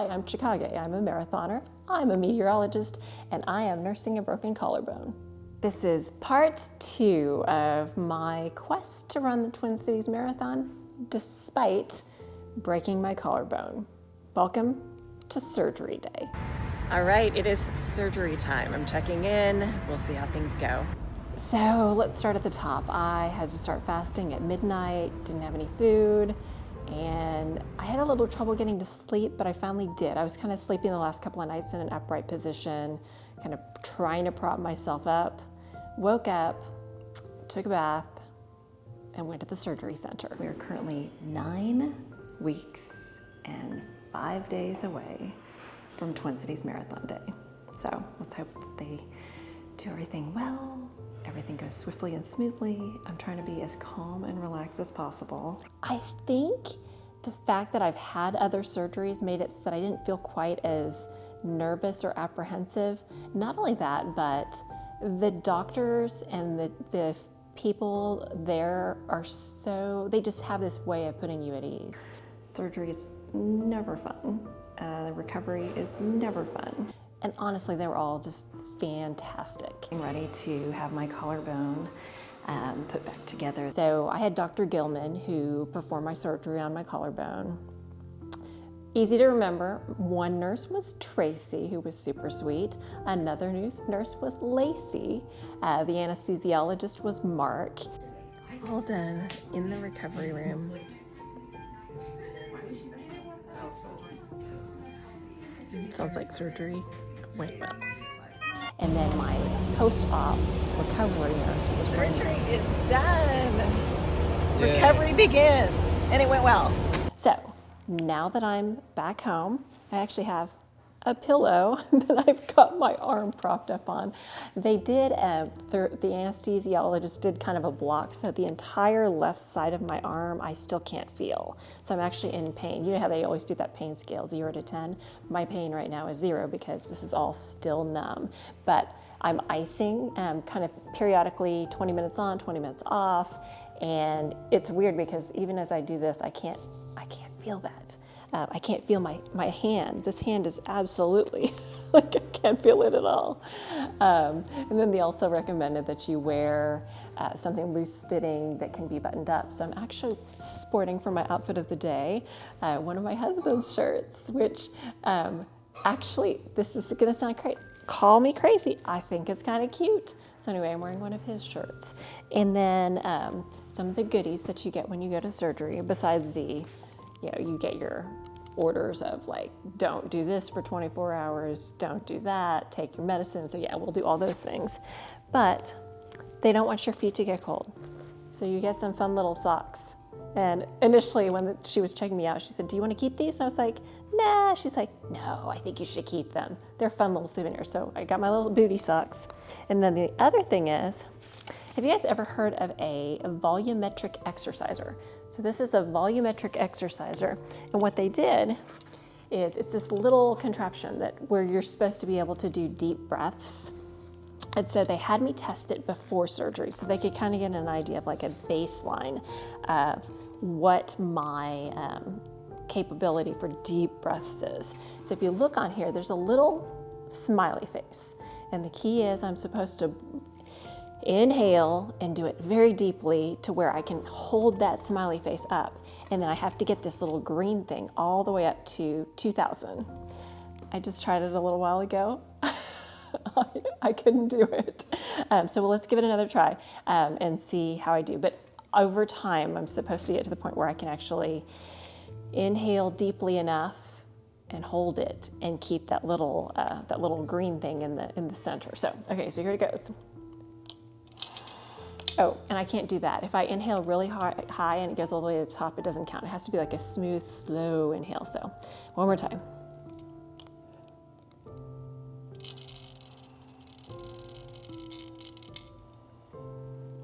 Hi, I'm Chikage. I'm a marathoner, I'm a meteorologist, and I am nursing a broken collarbone. This is part 2 of my quest to run the Twin Cities Marathon despite breaking my collarbone. Welcome to surgery day. All right, it is surgery time. I'm checking in. We'll see how things go. So let's start at the top. I had to start fasting at midnight, didn't have any food, and I had a little trouble getting to sleep, but I finally did. I was kind of sleeping the last couple of nights in an upright position, kind of trying to prop myself up. Woke up, took a bath, and went to the surgery center. We are currently 9 weeks and 5 days away from Twin Cities Marathon Day. So let's hope that they do everything well, everything goes swiftly and smoothly. I'm trying to be as calm and relaxed as possible. I think the fact that I've had other surgeries made it so that I didn't feel quite as nervous or apprehensive. Not only that, but the doctors and the people there are they just have this way of putting you at ease. Surgery is never fun. The recovery is never fun. And honestly, they were all just fantastic. I'm ready to have my collarbone put back together. So I had Dr. Gillman who performed my surgery on my collarbone. Easy to remember. One nurse was Tracy, who was super sweet. Another nurse was Lacey. The anesthesiologist was Mark. All done in the recovery room. Sounds like surgery went well. And then my post-op recovery nurse was surgery is done. Yeah. Recovery begins, and it went well. So now that I'm back home, I actually have a pillow that I've got my arm propped up on. They did, the anesthesiologist did kind of a block, so the entire left side of my arm I still can't feel. So I'm actually in pain. You know how they always do that pain scale, 0 to 10? My pain right now is 0 because this is all still numb. But I'm icing kind of periodically, 20 minutes on, 20 minutes off. And it's weird because even as I do this, I can't feel that. I can't feel my hand. This hand is absolutely, like I can't feel it at all. And then they also recommended that you wear something loose fitting that can be buttoned up. So I'm actually sporting for my outfit of the day, one of my husband's shirts, which actually, this is gonna sound crazy. Call me crazy, I think it's kind of cute. So anyway, I'm wearing one of his shirts. And then some of the goodies that you get when you go to surgery, besides you get your orders of like, don't do this for 24 hours, don't do that, take your medicine. So yeah, we'll do all those things. But they don't want your feet to get cold. So you get some fun little socks. And initially when she was checking me out, she said, do you want to keep these? And I was like, nah. She's like, no, I think you should keep them. They're fun little souvenirs. So I got my little booty socks. And then the other thing is, have you guys ever heard of a volumetric exerciser? So this is a volumetric exerciser. And what they did is it's this little contraption where you're supposed to be able to do deep breaths. And so they had me test it before surgery so they could kind of get an idea of like a baseline of what my capability for deep breaths is. So if you look on here, there's a little smiley face. And the key is I'm supposed to inhale and do it very deeply to where I can hold that smiley face up. And then I have to get this little green thing all the way up to 2000. I just tried it a little while ago. I couldn't do it. So let's give it another try and see how I do. But over time, I'm supposed to get to the point where I can actually inhale deeply enough and hold it and keep that little green thing in the center. So, okay, so here it goes. Oh, and I can't do that. If I inhale really high and it goes all the way to the top, it doesn't count. It has to be like a smooth, slow inhale. So one more time.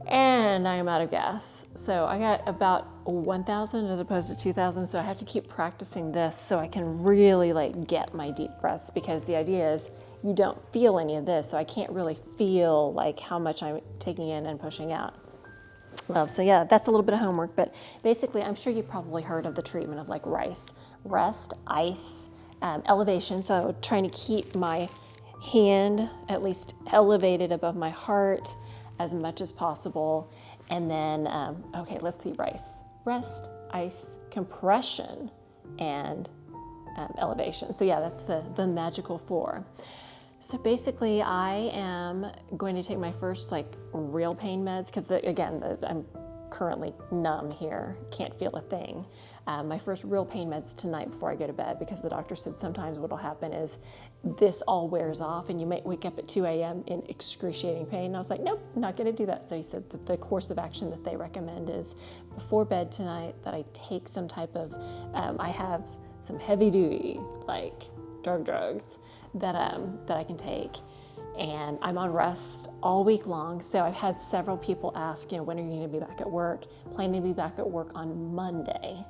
And I am out of gas. So I got about 1,000 as opposed to 2,000. So I have to keep practicing this so I can really like get my deep breaths, because the idea is you don't feel any of this. So I can't really feel like how much I'm taking in and pushing out. So yeah, that's a little bit of homework, but basically I'm sure you probably heard of the treatment of like rice. Rest, ice, elevation, so trying to keep my hand at least elevated above my heart as much as possible. And then, okay, let's see, rest, ice, compression, and elevation. So yeah, that's the magical 4. So basically I am going to take my first like real pain meds, because again, I'm currently numb here, can't feel a thing. My first real pain meds tonight before I go to bed, because the doctor said sometimes what'll happen is this all wears off and you might wake up at 2 a.m. in excruciating pain. And I was like, nope, not gonna do that. So he said that the course of action that they recommend is before bed tonight that I take some type of, I have some heavy duty, like drugs that I can take. And I'm on rest all week long. So I've had several people ask, when are you going to be back at work? Planning to be back at work on Monday.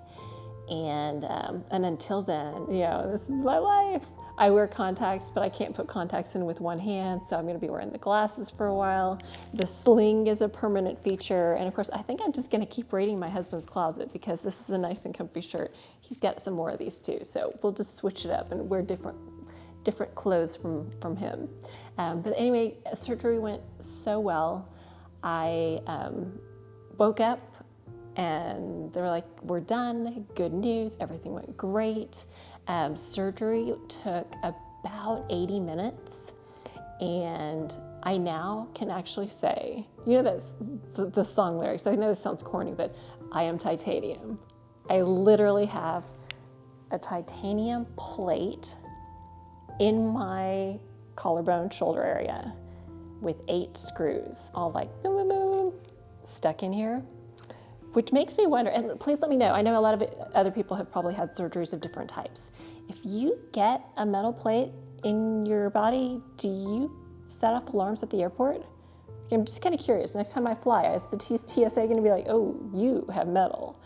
And until then, this is my life. I wear contacts, but I can't put contacts in with one hand. So I'm going to be wearing the glasses for a while. The sling is a permanent feature. And of course, I think I'm just going to keep raiding my husband's closet, because this is a nice and comfy shirt. He's got some more of these too. So we'll just switch it up and wear different clothes from him. But anyway, surgery went so well. I woke up and they were like, we're done, good news, everything went great. Surgery took about 80 minutes, and I now can actually say, that's the song lyrics. I know this sounds corny, but I am titanium. I literally have a titanium plate in my collarbone shoulder area with 8 screws, all like boom, boom, boom, stuck in here, which makes me wonder, and please let me know, I know a lot of other people have probably had surgeries of different types. If you get a metal plate in your body, do you set off alarms at the airport? I'm just kind of curious. Next time I fly, is the TSA going to be like, oh, you have metal?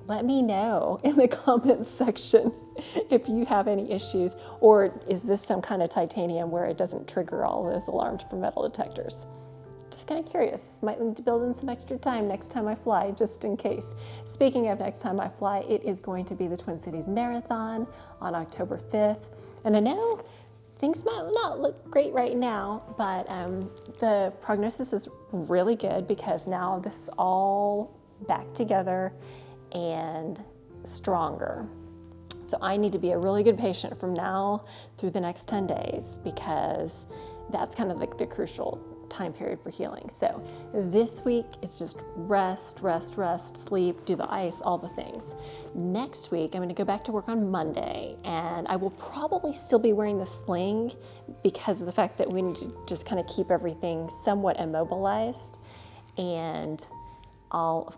Let me know in the comments section if you have any issues, or is this some kind of titanium where it doesn't trigger all those alarms for metal detectors? Just kind of curious. Might need to build in some extra time next time I fly, just in case. Speaking of next time I fly, it is going to be the Twin Cities Marathon on October 5th. And I know things might not look great right now, but the prognosis is really good, because now this is all back together and stronger. So I need to be a really good patient from now through the next 10 days, because that's kind of like the crucial time period for healing. So this week is just rest, sleep, do the ice, all the things. Next week, I'm going to go back to work on Monday, and I will probably still be wearing the sling because of the fact that we need to just kind of keep everything somewhat immobilized. And I'll,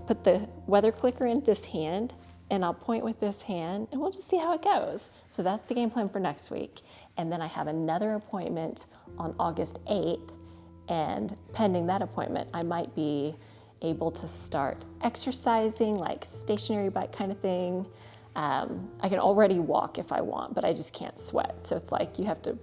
put the weather clicker in this hand, and I'll point with this hand, and we'll just see how it goes. So that's the game plan for next week. And then I have another appointment on August 8th, and pending that appointment, I might be able to start exercising, like stationary bike kind of thing. I can already walk if I want, but I just can't sweat. So it's like you have to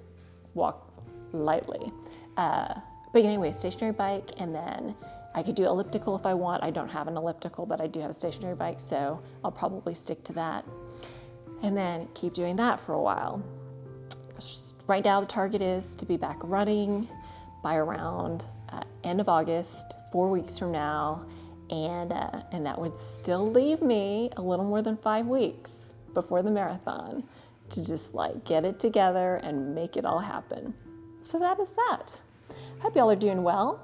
walk lightly. But anyway, stationary bike, and then I could do elliptical if I want. I don't have an elliptical, but I do have a stationary bike, so I'll probably stick to that. And then keep doing that for a while. Right now, the target is to be back running by around end of August, 4 weeks from now, and that would still leave me a little more than 5 weeks before the marathon to just like get it together and make it all happen. So that is that. Hope y'all are doing well.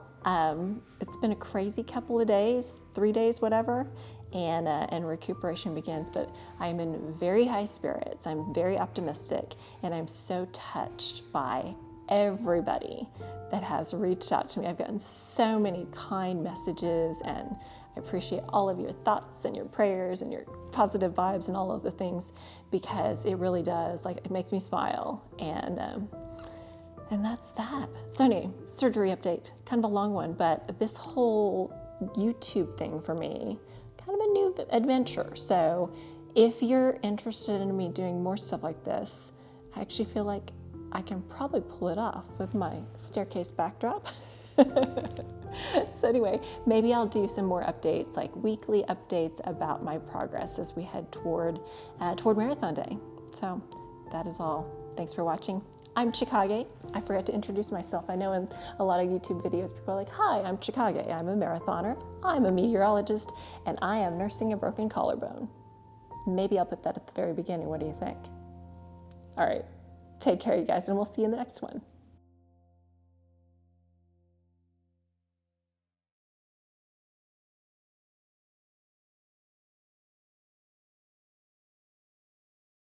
It's been a crazy couple of days, 3 days, whatever. And recuperation begins, but I'm in very high spirits. I'm very optimistic, and I'm so touched by everybody that has reached out to me. I've gotten so many kind messages, and I appreciate all of your thoughts and your prayers and your positive vibes and all of the things, because it really does, like, it makes me smile, and that's that. So anyway, surgery update, kind of a long one, but this whole YouTube thing for me, kind of a new adventure. So if you're interested in me doing more stuff like this, I actually feel like I can probably pull it off with my staircase backdrop. So anyway, maybe I'll do some more updates, like weekly updates about my progress as we head toward Marathon Day. So that is all. Thanks for watching. I'm Chikage. I forgot to introduce myself. I know in a lot of YouTube videos, people are like, hi, I'm Chikage. I'm a marathoner, I'm a meteorologist, and I am nursing a broken collarbone. Maybe I'll put that at the very beginning. What do you think? All right, take care, you guys, and we'll see you in the next one.